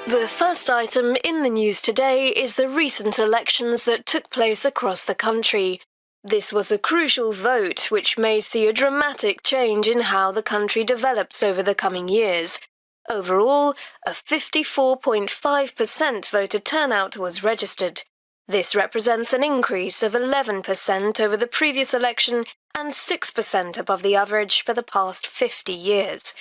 The first item in the news today is the recent elections that took place across the country. This was a crucial vote which may see a dramatic change in how the country develops over the coming years. Overall, a 54.5% voter turnout was registered. This represents an increase of 11% over the previous election and 6% above the average for the past 50 years.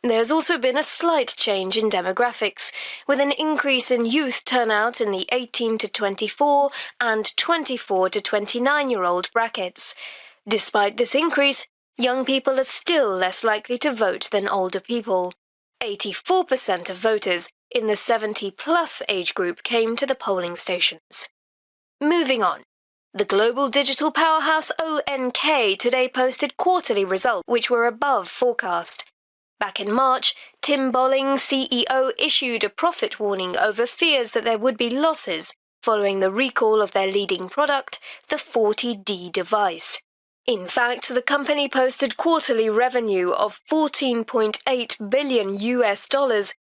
There's also been a slight change in demographics, with an increase in youth turnout in the 18 to 24 and 24 to 29-year-old brackets. Despite this increase, young people are still less likely to vote than older people. 84% of voters in the 70-plus age group came to the polling stations. Moving on. The global digital powerhouse ONK today posted quarterly results which were above forecast. Back in March, Tim Bolling, CEO, issued a profit warning over fears that there would be losses following the recall of their leading product, the 40D device. In fact, the company posted quarterly revenue of $14.8 billion,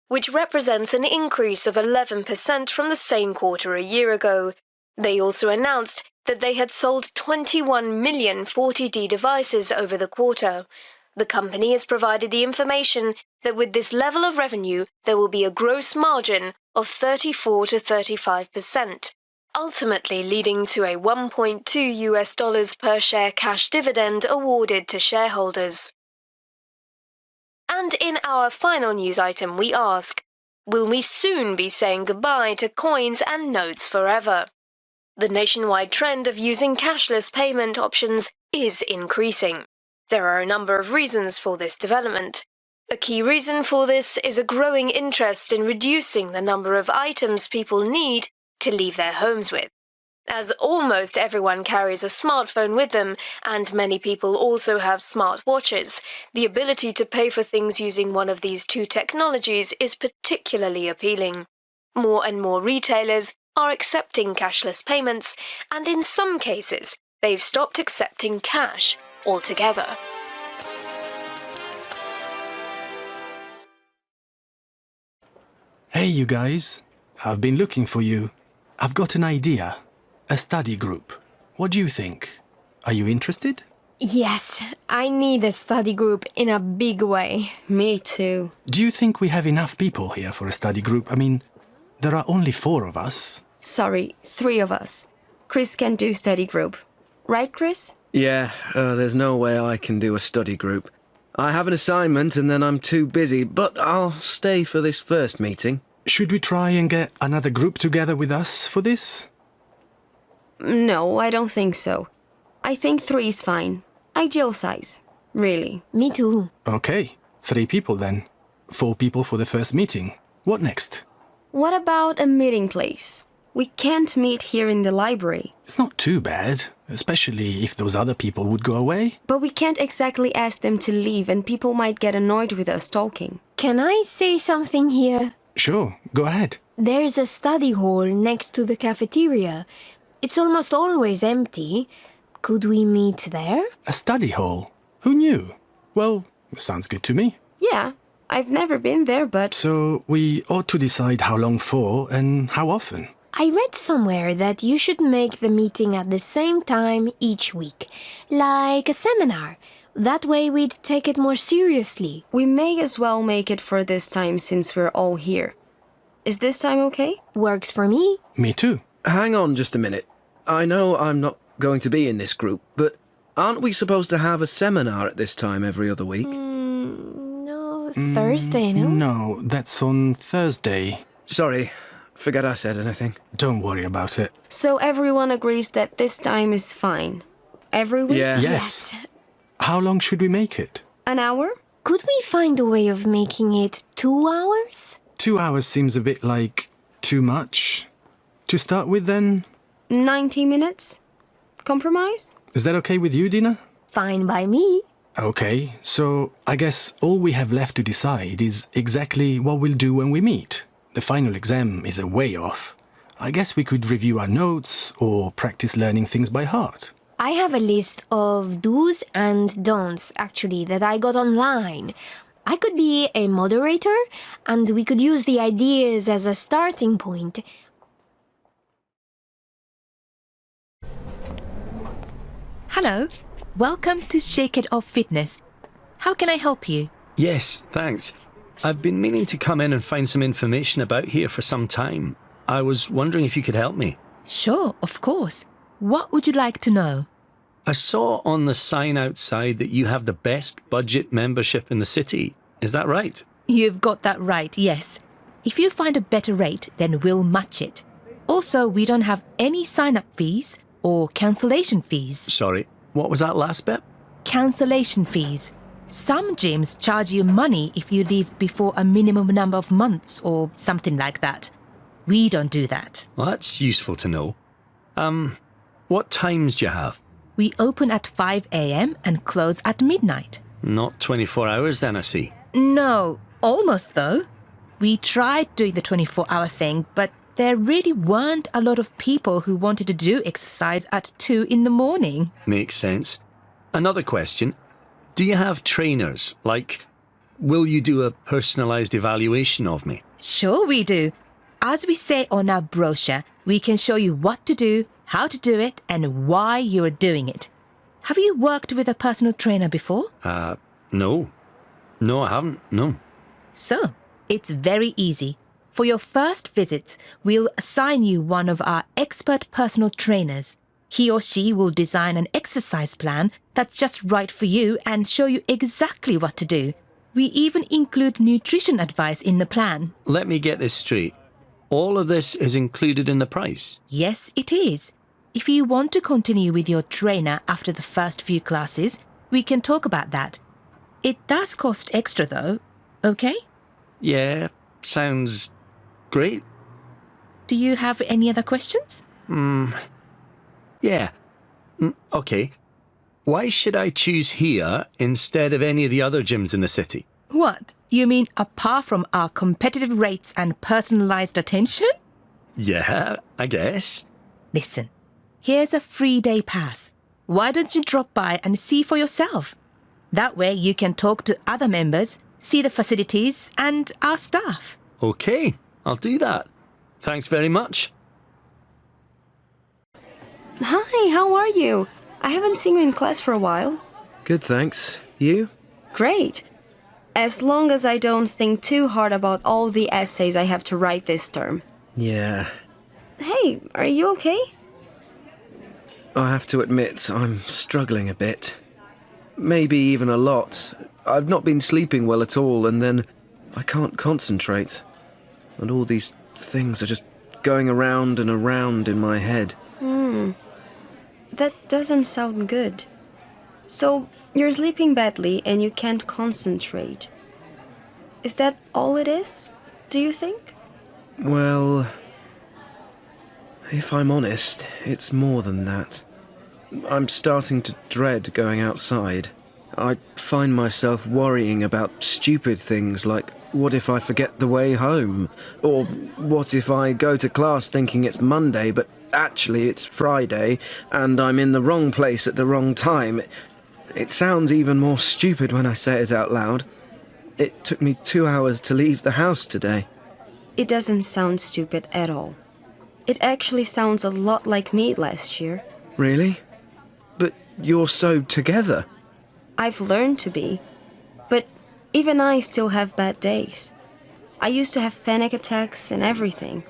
which represents an increase of 11% from the same quarter a year ago. They also announced that they had sold 21 million 40D devices over the quarter. The company has provided the information that with this level of revenue, there will be a gross margin of 34 to 35%, ultimately leading to a $1.2 per share cash dividend awarded to shareholders. And in our final news item, we ask, will we soon be saying goodbye to coins and notes forever? The nationwide trend of using cashless payment options is increasing. There are a number of reasons for this development. A key reason for this is a growing interest in reducing the number of items people need to leave their homes with. As almost everyone carries a smartphone with them, and many people also have smartwatches, the ability to pay for things using one of these two technologies is particularly appealing. More and more retailers are accepting cashless payments, and in some cases, they've stopped accepting cash altogether. Hey you guys, I've been looking for you. I've got an idea. A study group. What do you think? Are you interested? Yes, I need a study group in a big way. Me too. Do you think we have enough people here for a study group? I mean, there are only 4 of us. Sorry, 3 of us. Chris can do study group. Right, Chris? Yeah, there's no way I can do a study group. I have an assignment and then I'm too busy, but I'll stay for this first meeting. Should we try and get another group together with us for this? No, I don't think so. I think 3 is fine. Ideal size. Really. Me too. Okay, 3 people then. 4 people for the first meeting. What next? What about a meeting place? We can't meet here in the library. It's not too bad, especially if those other people would go away. But we can't exactly ask them to leave and people might get annoyed with us talking. Can I say something here? Sure, go ahead. There's a study hall next to the cafeteria. It's almost always empty. Could we meet there? A study hall? Who knew? Well, sounds good to me. Yeah, I've never been there, but... So we ought to decide how long for and how often. I read somewhere that you should make the meeting at the same time each week, like a seminar. That way we'd take it more seriously. We may as well make it for this time since we're all here. Is this time okay? Works for me. Me too. Hang on just a minute. I know I'm not going to be in this group, but aren't we supposed to have a seminar at this time every other week? No, Thursday, no? No, that's on Thursday. Sorry, forget I said anything. Don't worry about it. So everyone agrees that this time is fine. Every week? Yeah. Yes. How long should we make it? An hour? Could we find a way of making it 2 hours? 2 hours seems a bit like too much. To start with then, 90 minutes? Compromise? is that okay with you, Dina? Fine by me. Okay, so I guess all we have left to decide is exactly what we'll do when we meet. The final exam is a way off. I guess we could review our notes or practice learning things by heart. I have a list of do's and don'ts, actually, that I got online. I could be a moderator, and we could use the ideas as a starting point. Hello, welcome to Shake It Off Fitness. How can I help you? Yes, thanks. I've been meaning to come in and find some information about here for some time. I was wondering if you could help me. Sure, of course. What would you like to know? I saw on the sign outside that you have the best budget membership in the city. Is that right? You've got that right, yes. If you find a better rate, then we'll match it. Also, we don't have any sign-up fees or cancellation fees. Sorry, what was that last bit? Cancellation fees. Some gyms charge you money if you leave before a minimum number of months or something like that. We don't do that. Well, that's useful to know. What times do you have? We open at 5 a.m. and close at midnight. Not 24 hours then, I see. No, almost though. We tried doing the 24-hour thing, but there really weren't a lot of people who wanted to do exercise at 2 in the morning. Makes sense. Another question. Do you have trainers? Like, will you do a personalised evaluation of me? Sure we do. As we say on our brochure, we can show you what to do, how to do it, and why you're doing it. Have you worked with a personal trainer before? No. No, I haven't, no. So, it's very easy. For your first visits, we'll assign you one of our expert personal trainers. He or she will design an exercise plan that's just right for you and show you exactly what to do. We even include nutrition advice in the plan. Let me get this straight. All of this is included in the price? Yes, it is. If you want to continue with your trainer after the first few classes, we can talk about that. It does cost extra though, okay? Yeah, sounds great. Do you have any other questions? Yeah. Okay. Why should I choose here instead of any of the other gyms in the city? What? You mean apart from our competitive rates and personalized attention? Yeah, I guess. Listen, here's a free day pass. Why don't you drop by and see for yourself? That way you can talk to other members, see the facilities and our staff. Okay, I'll do that. Thanks very much. Hi, how are you? I haven't seen you in class for a while. Good, thanks. You? Great. As long as I don't think too hard about all the essays I have to write this term. Yeah. Hey, are you okay? I have to admit, I'm struggling a bit. Maybe even a lot. I've not been sleeping well at all, and then I can't concentrate. And all these things are just going around and around in my head. That doesn't sound good. So, you're sleeping badly and you can't concentrate. Is that all it is, do you think? Well, if I'm honest, it's more than that. I'm starting to dread going outside. I find myself worrying about stupid things like, what if I forget the way home? Or what if I go to class thinking it's Monday, but actually it's Friday, and I'm in the wrong place at the wrong time? It sounds even more stupid when I say it out loud. It took me 2 hours to leave the house today. It doesn't sound stupid at all. It actually sounds a lot like me last year. Really? But you're so together. I've learned to be. But even I still have bad days. I used to have panic attacks and everything.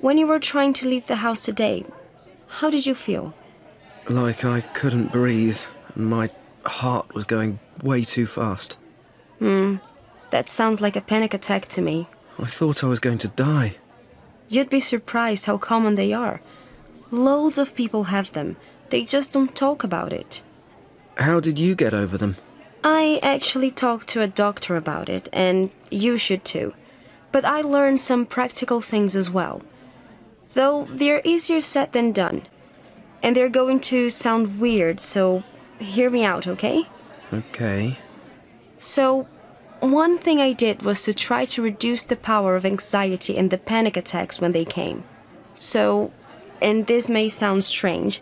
When you were trying to leave the house today, how did you feel? Like I couldn't breathe, and my heart was going way too fast. That sounds like a panic attack to me. I thought I was going to die. You'd be surprised how common they are. Loads of people have them. They just don't talk about it. How did you get over them? I actually talked to a doctor about it, and you should too. But I learned some practical things as well. Though they're easier said than done. And they're going to sound weird, so hear me out, okay? Okay. So, one thing I did was to try to reduce the power of anxiety and the panic attacks when they came. So, and this may sound strange,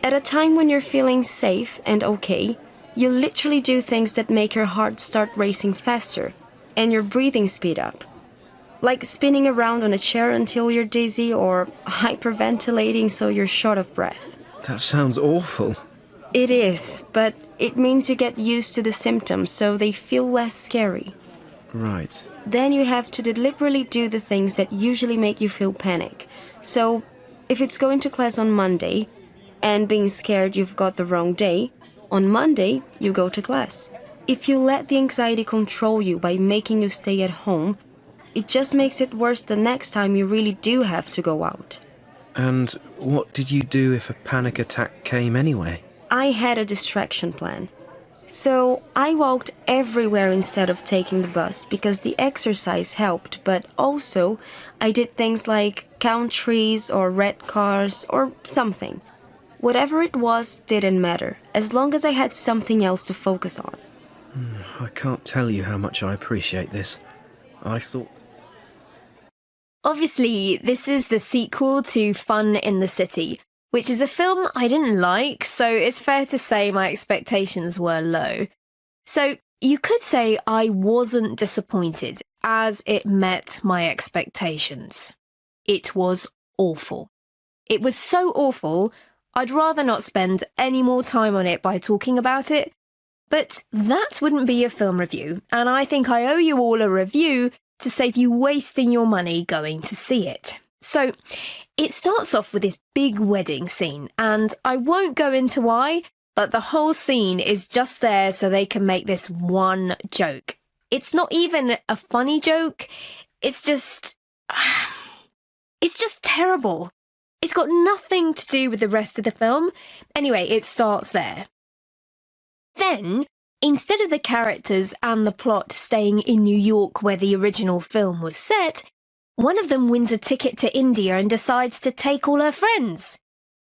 at a time when you're feeling safe and okay, You literally do things that make your heart start racing faster and your breathing speed up. Like spinning around on a chair until you're dizzy or hyperventilating so you're short of breath. That sounds awful. It is, but it means you get used to the symptoms so they feel less scary. Right. Then you have to deliberately do the things that usually make you feel panic. So, if it's going to class on Monday and being scared you've got the wrong day, on Monday you go to class. If you let the anxiety control you by making you stay at home, it just makes it worse the next time you really do have to go out. And what did you do if a panic attack came anyway? I had a distraction plan. So I walked everywhere instead of taking the bus because the exercise helped, but also I did things like count trees or red cars or something. Whatever it was didn't matter, as long as I had something else to focus on. I can't tell you how much I appreciate this. I thought... Obviously, this is the sequel to Fun in the City, which is a film I didn't like, so it's fair to say my expectations were low. So you could say I wasn't disappointed, as it met my expectations. It was awful. It was so awful, I'd rather not spend any more time on it by talking about it. But that wouldn't be a film review, and I think I owe you all a review to save you wasting your money going to see it. So, it starts off with this big wedding scene, and I won't go into why, but the whole scene is just there so they can make this one joke. It's not even a funny joke, it's just terrible. It's got nothing to do with the rest of the film. Anyway, it starts there. Then, instead of the characters and the plot staying in New York where the original film was set, one of them wins a ticket to India and decides to take all her friends.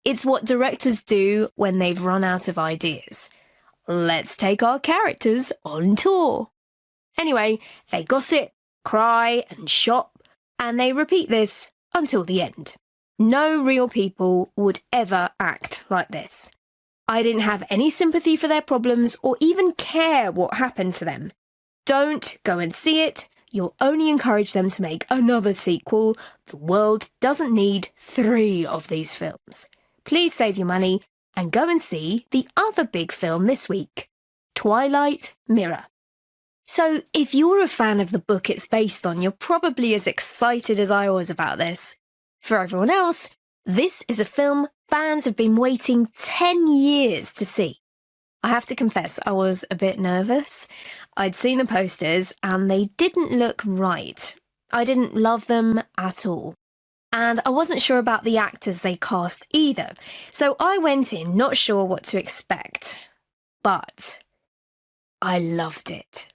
It's what directors do when they've run out of ideas. Let's take our characters on tour. Anyway, they gossip, cry and shop, and they repeat this until the end. No real people would ever act like this. I didn't have any sympathy for their problems or even care what happened to them. Don't go and see it. You'll only encourage them to make another sequel. The world doesn't need 3 of these films. Please save your money and go and see the other big film this week, Twilight Mirror. So, if you're a fan of the book it's based on, you're probably as excited as I was about this. For everyone else, this is a film fans have been waiting 10 years to see. I have to confess, I was a bit nervous. I'd seen the posters and they didn't look right. I didn't love them at all. And I wasn't sure about the actors they cast either. So I went in not sure what to expect. But I loved it.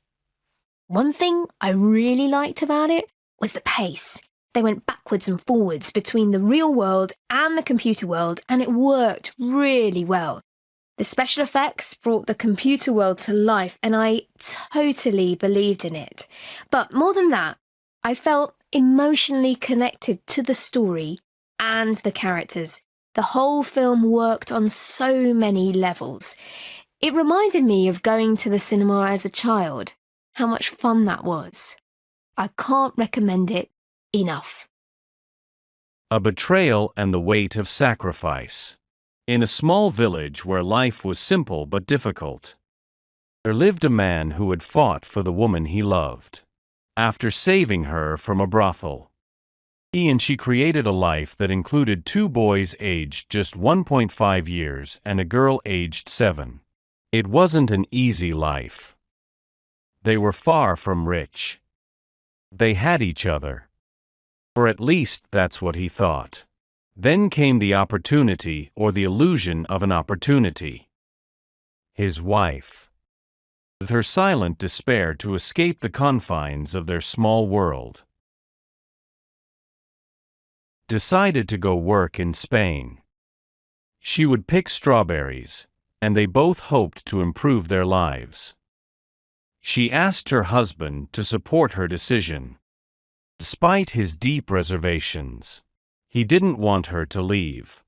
One thing I really liked about it was the pace. They went backwards and forwards between the real world and the computer world, and it worked really well. The special effects brought the computer world to life, and I totally believed in it. But more than that, I felt emotionally connected to the story and the characters. The whole film worked on so many levels. It reminded me of going to the cinema as a child, how much fun that was. I can't recommend it enough. A betrayal and the weight of sacrifice. In a small village where life was simple but difficult, there lived a man who had fought for the woman he loved. After saving her from a brothel, he and she created a life that included 2 boys aged just 1.5 years and a girl aged 7. It wasn't an easy life. They were far from rich. They had each other. Or at least that's what he thought. Then came the opportunity or the illusion of an opportunity. His wife, with her silent despair to escape the confines of their small world, decided to go work in Spain. She would pick strawberries, and they both hoped to improve their lives. She asked her husband to support her decision. Despite his deep reservations, he didn't want her to leave,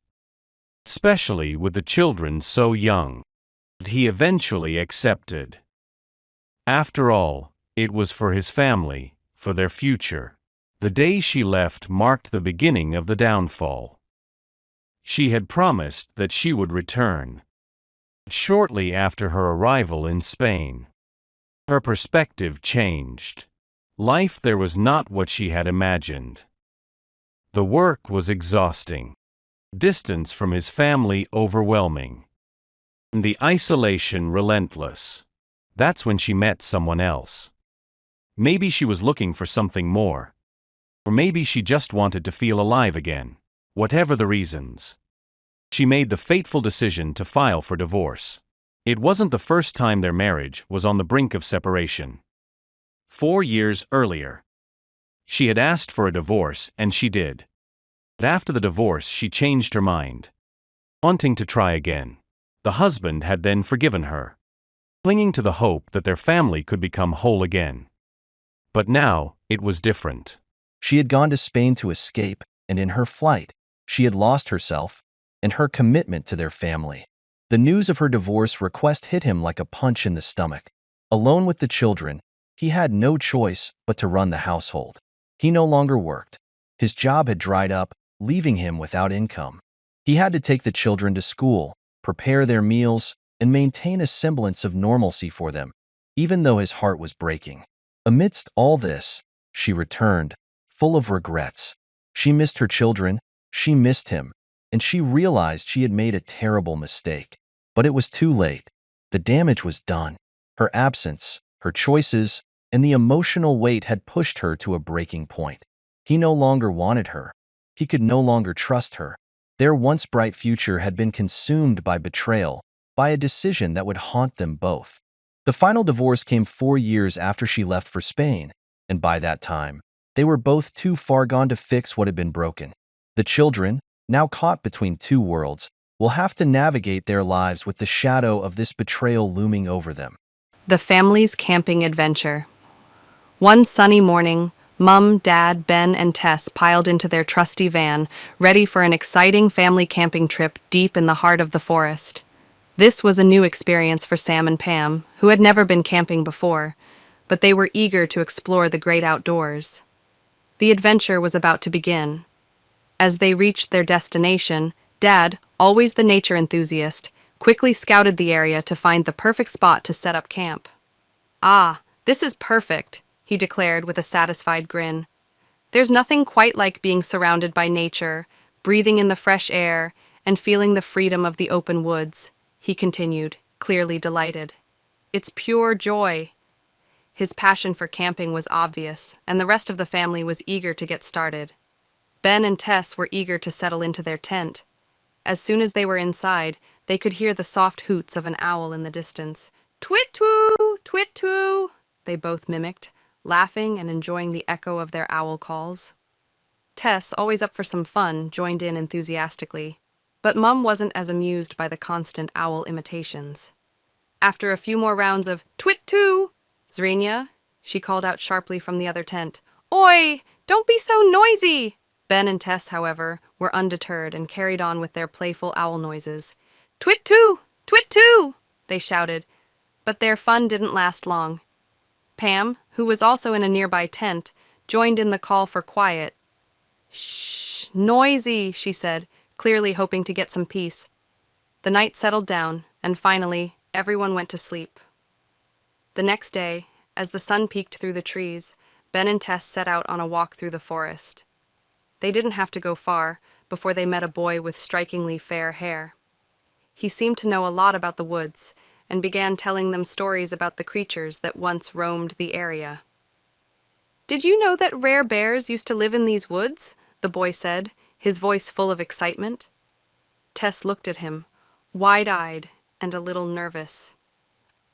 especially with the children so young. He eventually accepted. After all, it was for his family, for their future. The day she left marked the beginning of the downfall. She had promised that she would return. Shortly after her arrival in Spain, her perspective changed. Life there was not what she had imagined. The work was exhausting. Distance from his family overwhelming. And the isolation relentless. That's when she met someone else. Maybe she was looking for something more. Or maybe she just wanted to feel alive again. Whatever the reasons, she made the fateful decision to file for divorce. It wasn't the first time their marriage was on the brink of separation. 4 years earlier, she had asked for a divorce and she did. But after the divorce, she changed her mind, wanting to try again. The husband had then forgiven her, clinging to the hope that their family could become whole again. But now, it was different. She had gone to Spain to escape, and in her flight, she had lost herself and her commitment to their family. The news of her divorce request hit him like a punch in the stomach. Alone with the children, he had no choice but to run the household. He no longer worked. His job had dried up, leaving him without income. He had to take the children to school, prepare their meals, and maintain a semblance of normalcy for them, even though his heart was breaking. Amidst all this, she returned, full of regrets. She missed her children, she missed him, and she realized she had made a terrible mistake. But it was too late. The damage was done. Her absence, her choices, and the emotional weight had pushed her to a breaking point. He no longer wanted her. He could no longer trust her. Their once bright future had been consumed by betrayal, by a decision that would haunt them both. The final divorce came 4 years after she left for Spain, and by that time, they were both too far gone to fix what had been broken. The children, now caught between two worlds, will have to navigate their lives with the shadow of this betrayal looming over them. The family's camping adventure. One sunny morning, Mum, Dad, Ben, and Tess piled into their trusty van, ready for an exciting family camping trip deep in the heart of the forest. This was a new experience for Sam and Pam, who had never been camping before, but they were eager to explore the great outdoors. The adventure was about to begin. As they reached their destination, Dad, always the nature enthusiast, quickly scouted the area to find the perfect spot to set up camp. "Ah, this is perfect," he declared with a satisfied grin. "There's nothing quite like being surrounded by nature, breathing in the fresh air, and feeling the freedom of the open woods," he continued, clearly delighted. "It's pure joy." His passion for camping was obvious, and the rest of the family was eager to get started. Ben and Tess were eager to settle into their tent. As soon as they were inside, they could hear the soft hoots of an owl in the distance. "Twit-twoo! Twit-twoo!" they both mimicked, laughing and enjoying the echo of their owl calls. Tess, always up for some fun, joined in enthusiastically, but Mum wasn't as amused by the constant owl imitations. After a few more rounds of "Twit-twoo! Zrenia," she called out sharply from the other tent. "Oi! Don't be so noisy!" Ben and Tess, however, were undeterred and carried on with their playful owl noises. "Twit-twoo! Twit-twoo!" they shouted, but their fun didn't last long. Pam, who was also in a nearby tent, joined in the call for quiet. "Shh, noisy," she said, clearly hoping to get some peace. The night settled down, and finally, everyone went to sleep. The next day, as the sun peeked through the trees, Ben and Tess set out on a walk through the forest. They didn't have to go far before they met a boy with strikingly fair hair. He seemed to know a lot about the woods, and began telling them stories about the creatures that once roamed the area. "Did you know that rare bears used to live in these woods?" the boy said, his voice full of excitement. Tess looked at him, wide-eyed and a little nervous.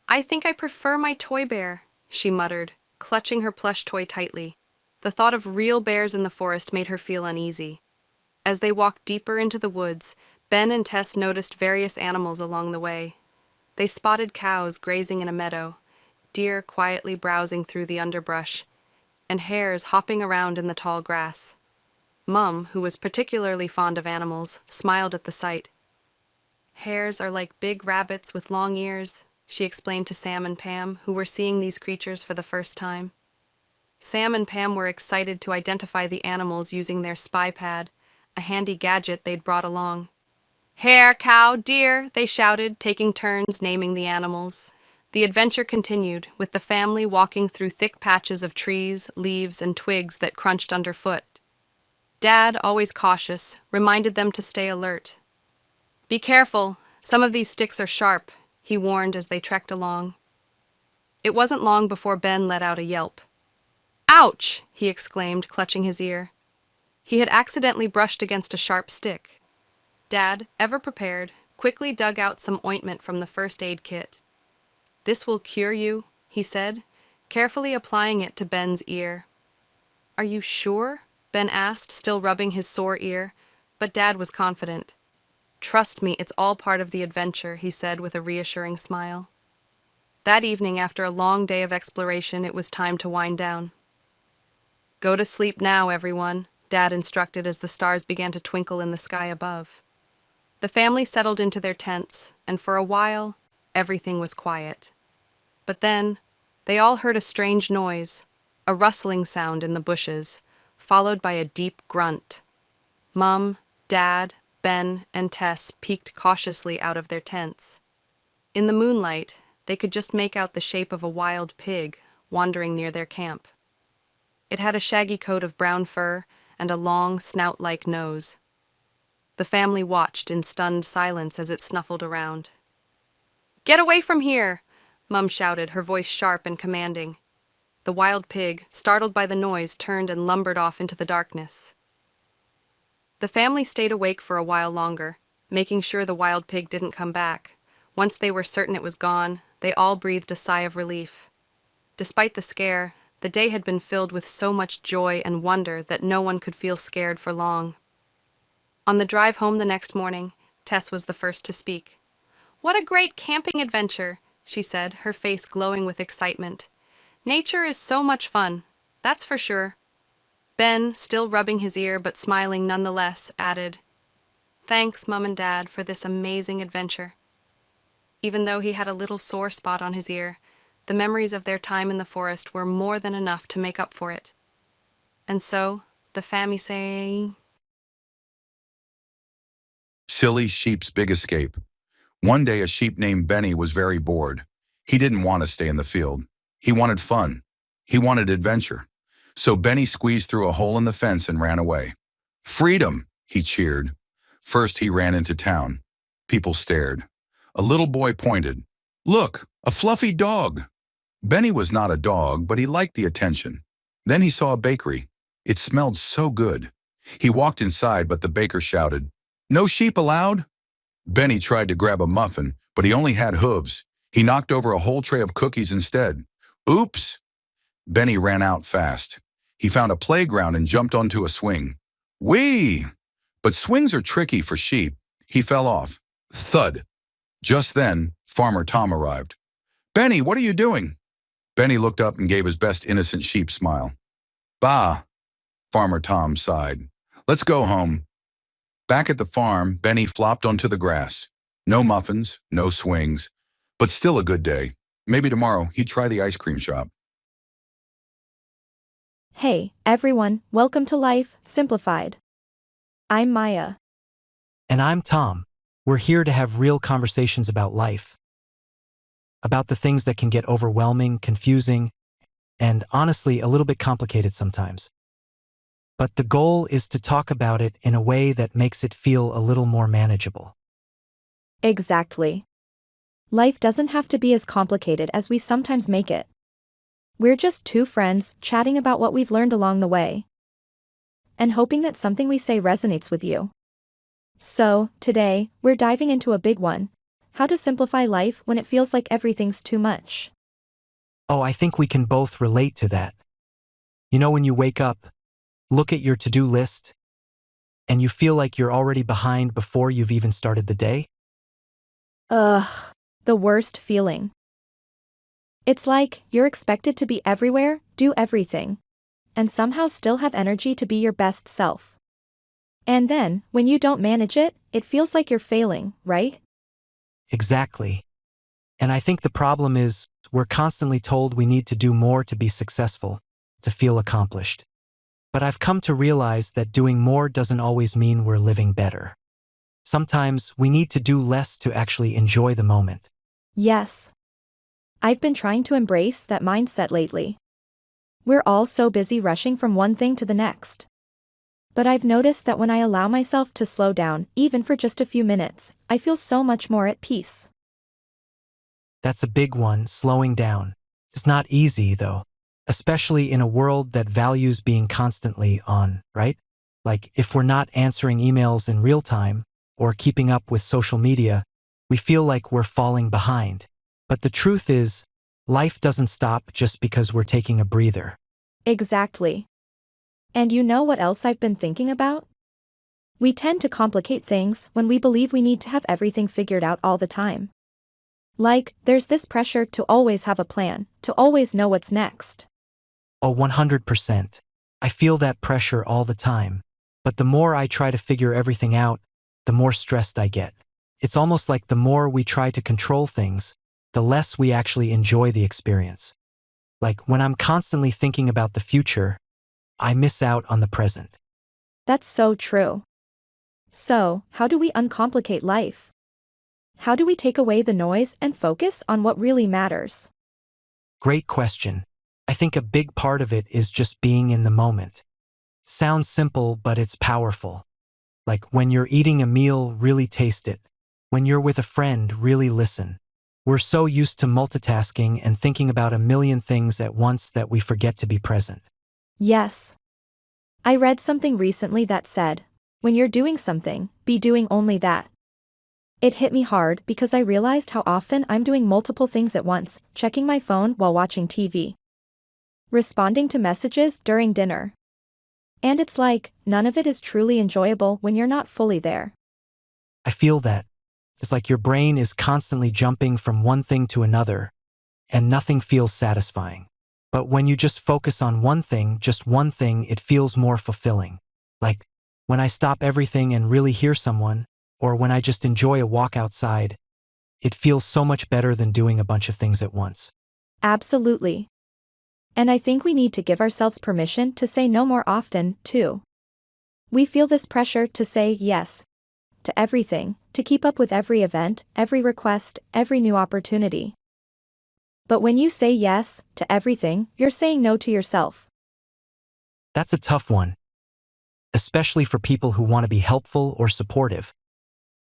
"I think I prefer my toy bear," she muttered, clutching her plush toy tightly. The thought of real bears in the forest made her feel uneasy. As they walked deeper into the woods, Ben and Tess noticed various animals along the way. They spotted cows grazing in a meadow, deer quietly browsing through the underbrush, and hares hopping around in the tall grass. Mum, who was particularly fond of animals, smiled at the sight. Hares are like big rabbits with long ears, she explained to Sam and Pam, who were seeing these creatures for the first time. Sam and Pam were excited to identify the animals using their spy pad, a handy gadget they'd brought along. Hare, cow, deer, they shouted, taking turns naming the animals. The adventure continued, with the family walking through thick patches of trees, leaves, and twigs that crunched underfoot. Dad, always cautious, reminded them to stay alert. Be careful, some of these sticks are sharp, he warned as they trekked along. It wasn't long before Ben let out a yelp. Ouch! He exclaimed, clutching his ear. He had accidentally brushed against a sharp stick. Dad, ever prepared, quickly dug out some ointment from the first aid kit. This will cure you, he said, carefully applying it to Ben's ear. Are you sure? Ben asked, still rubbing his sore ear, but Dad was confident. Trust me, it's all part of the adventure, he said with a reassuring smile. That evening, after a long day of exploration, it was time to wind down. Go to sleep now, everyone, Dad instructed as the stars began to twinkle in the sky above. The family settled into their tents, and for a while, everything was quiet. But then, they all heard a strange noise, a rustling sound in the bushes, followed by a deep grunt. Mum, Dad, Ben, and Tess peeked cautiously out of their tents. In the moonlight, they could just make out the shape of a wild pig wandering near their camp. It had a shaggy coat of brown fur and a long, snout-like nose. The family watched in stunned silence as it snuffled around. Get away from here! Mum shouted, her voice sharp and commanding. The wild pig, startled by the noise, turned and lumbered off into the darkness. The family stayed awake for a while longer, making sure the wild pig didn't come back. Once they were certain it was gone, they all breathed a sigh of relief. Despite the scare, the day had been filled with so much joy and wonder that no one could feel scared for long. On the drive home the next morning, Tess was the first to speak. What a great camping adventure, she said, her face glowing with excitement. Nature is so much fun, that's for sure. Ben, still rubbing his ear but smiling nonetheless, added, Thanks, Mum and Dad, for this amazing adventure. Even though he had a little sore spot on his ear, the memories of their time in the forest were more than enough to make up for it. And so, the family say... Silly Sheep's Big Escape. One day a sheep named Benny was very bored. He didn't want to stay in the field. He wanted fun. He wanted adventure. So Benny squeezed through a hole in the fence and ran away. Freedom, he cheered. First he ran into town. People stared. A little boy pointed. Look, a fluffy dog. Benny was not a dog, but he liked the attention. Then he saw a bakery. It smelled so good. He walked inside, but the baker shouted, No sheep allowed? Benny tried to grab a muffin, but he only had hooves. He knocked over a whole tray of cookies instead. Oops! Benny ran out fast. He found a playground and jumped onto a swing. Whee! But swings are tricky for sheep. He fell off. Thud! Just then, Farmer Tom arrived. Benny, what are you doing? Benny looked up and gave his best innocent sheep smile. Bah! Farmer Tom sighed. Let's go home. Back at the farm, Benny flopped onto the grass. No muffins, no swings, but still a good day. Maybe tomorrow he'd try the ice cream shop. Hey, everyone, welcome to Life Simplified. I'm Maya. And I'm Tom. We're here to have real conversations about life. About the things that can get overwhelming, confusing, and honestly, a little bit complicated sometimes. But the goal is to talk about it in a way that makes it feel a little more manageable. Exactly. Life doesn't have to be as complicated as we sometimes make it. We're just two friends chatting about what we've learned along the way. And hoping that something we say resonates with you. So, today, we're diving into a big one. How to simplify life when it feels like everything's too much. Oh, I think we can both relate to that. You know, when you wake up, look at your to-do list, and you feel like you're already behind before you've even started the day? Ugh, the worst feeling. It's like you're expected to be everywhere, do everything, and somehow still have energy to be your best self. And then, when you don't manage it, it feels like you're failing, right? Exactly. And I think the problem is we're constantly told we need to do more to be successful, to feel accomplished. But I've come to realize that doing more doesn't always mean we're living better. Sometimes we need to do less to actually enjoy the moment. Yes. I've been trying to embrace that mindset lately. We're all so busy rushing from one thing to the next. But I've noticed that when I allow myself to slow down, even for just a few minutes, I feel so much more at peace. That's a big one, slowing down. It's not easy, though, especially in a world that values being constantly on, right? Like, if we're not answering emails in real time or keeping up with social media, we feel like we're falling behind. But the truth is, life doesn't stop just because we're taking a breather. Exactly. And you know what else I've been thinking about? We tend to complicate things when we believe we need to have everything figured out all the time. Like, there's this pressure to always have a plan, to always know what's next. Oh, 100%. I feel that pressure all the time. But the more I try to figure everything out, the more stressed I get. It's almost like the more we try to control things, the less we actually enjoy the experience. Like, when I'm constantly thinking about the future, I miss out on the present. That's so true. So, how do we uncomplicate life? How do we take away the noise and focus on what really matters? Great question. I think a big part of it is just being in the moment. Sounds simple, but it's powerful. Like, when you're eating a meal, really taste it. When you're with a friend, really listen. We're so used to multitasking and thinking about a million things at once that we forget to be present. Yes. I read something recently that said, when you're doing something, be doing only that. It hit me hard because I realized how often I'm doing multiple things at once, checking my phone while watching TV, responding to messages during dinner. And it's like, none of it is truly enjoyable when you're not fully there. I feel that. It's like your brain is constantly jumping from one thing to another, and nothing feels satisfying. But when you just focus on one thing, just one thing, it feels more fulfilling. Like, when I stop everything and really hear someone, or when I just enjoy a walk outside, it feels so much better than doing a bunch of things at once. Absolutely. And I think we need to give ourselves permission to say no more often, too. We feel this pressure to say yes to everything, to keep up with every event, every request, every new opportunity. But when you say yes to everything, you're saying no to yourself. That's a tough one, especially for people who want to be helpful or supportive.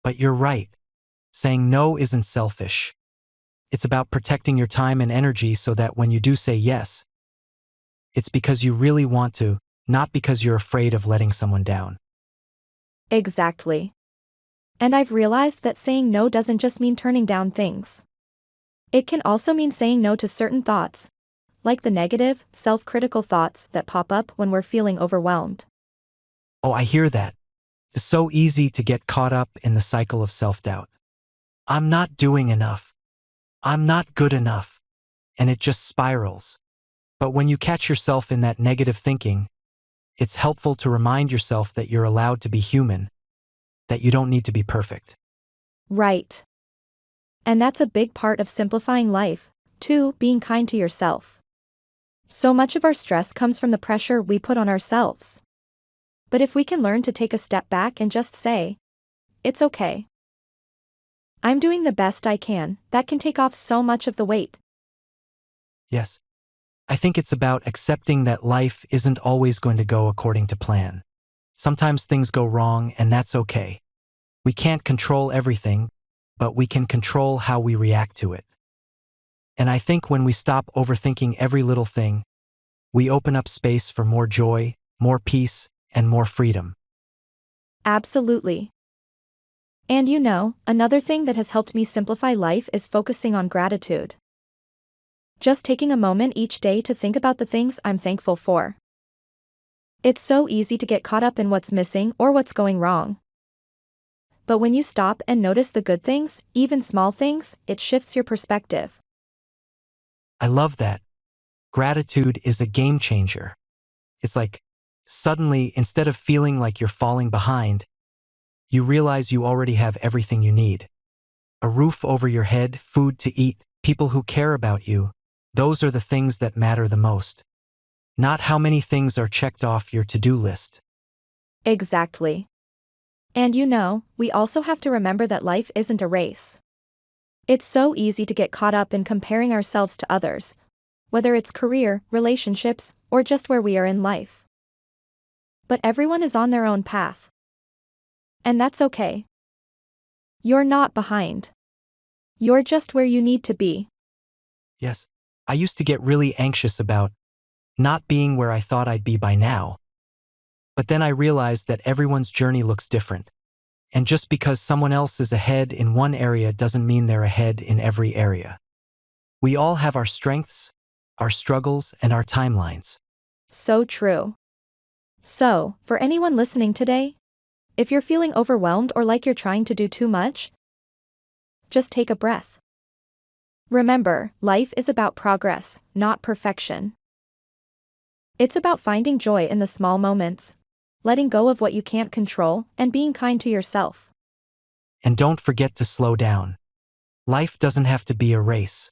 But you're right. Saying no isn't selfish. It's about protecting your time and energy so that when you do say yes, it's because you really want to, not because you're afraid of letting someone down. Exactly. And I've realized that saying no doesn't just mean turning down things. It can also mean saying no to certain thoughts, like the negative, self-critical thoughts that pop up when we're feeling overwhelmed. Oh, I hear that. It's so easy to get caught up in the cycle of self-doubt. I'm not doing enough. I'm not good enough. And it just spirals. But when you catch yourself in that negative thinking, it's helpful to remind yourself that you're allowed to be human, that you don't need to be perfect. Right. And that's a big part of simplifying life, too, being kind to yourself. So much of our stress comes from the pressure we put on ourselves. But if we can learn to take a step back and just say, it's okay. I'm doing the best I can, that can take off so much of the weight. Yes. I think it's about accepting that life isn't always going to go according to plan. Sometimes things go wrong, and that's okay. We can't control everything, but we can control how we react to it. And I think when we stop overthinking every little thing, we open up space for more joy, more peace, and more freedom. Absolutely. And you know, another thing that has helped me simplify life is focusing on gratitude. Just taking a moment each day to think about the things I'm thankful for. It's so easy to get caught up in what's missing or what's going wrong. But when you stop and notice the good things, even small things, it shifts your perspective. I love that. Gratitude is a game changer. It's like, suddenly, instead of feeling like you're falling behind, you realize you already have everything you need. A roof over your head, food to eat, people who care about you. Those are the things that matter the most. Not how many things are checked off your to-do list. Exactly. And we also have to remember that life isn't a race. It's so easy to get caught up in comparing ourselves to others, whether it's career, relationships, or just where we are in life. But everyone is on their own path. And that's okay. You're not behind. You're just where you need to be. Yes, I used to get really anxious about not being where I thought I'd be by now. But then I realized that everyone's journey looks different. And just because someone else is ahead in one area doesn't mean they're ahead in every area. We all have our strengths, our struggles, and our timelines. So true. So, for anyone listening today, if you're feeling overwhelmed or like you're trying to do too much, just take a breath. Remember, life is about progress, not perfection. It's about finding joy in the small moments, letting go of what you can't control, and being kind to yourself. And don't forget to slow down. Life doesn't have to be a race.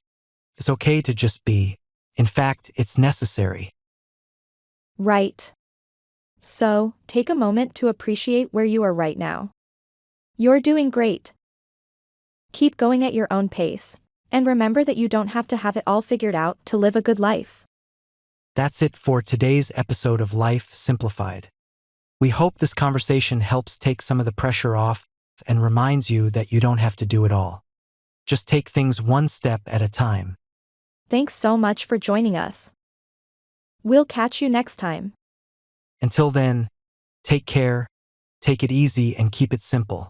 It's okay to just be. In fact, it's necessary. Right. So, take a moment to appreciate where you are right now. You're doing great. Keep going at your own pace, and remember that you don't have to have it all figured out to live a good life. That's it for today's episode of Life Simplified. We hope this conversation helps take some of the pressure off and reminds you that you don't have to do it all. Just take things one step at a time. Thanks so much for joining us. We'll catch you next time. Until then, take care, take it easy, and keep it simple.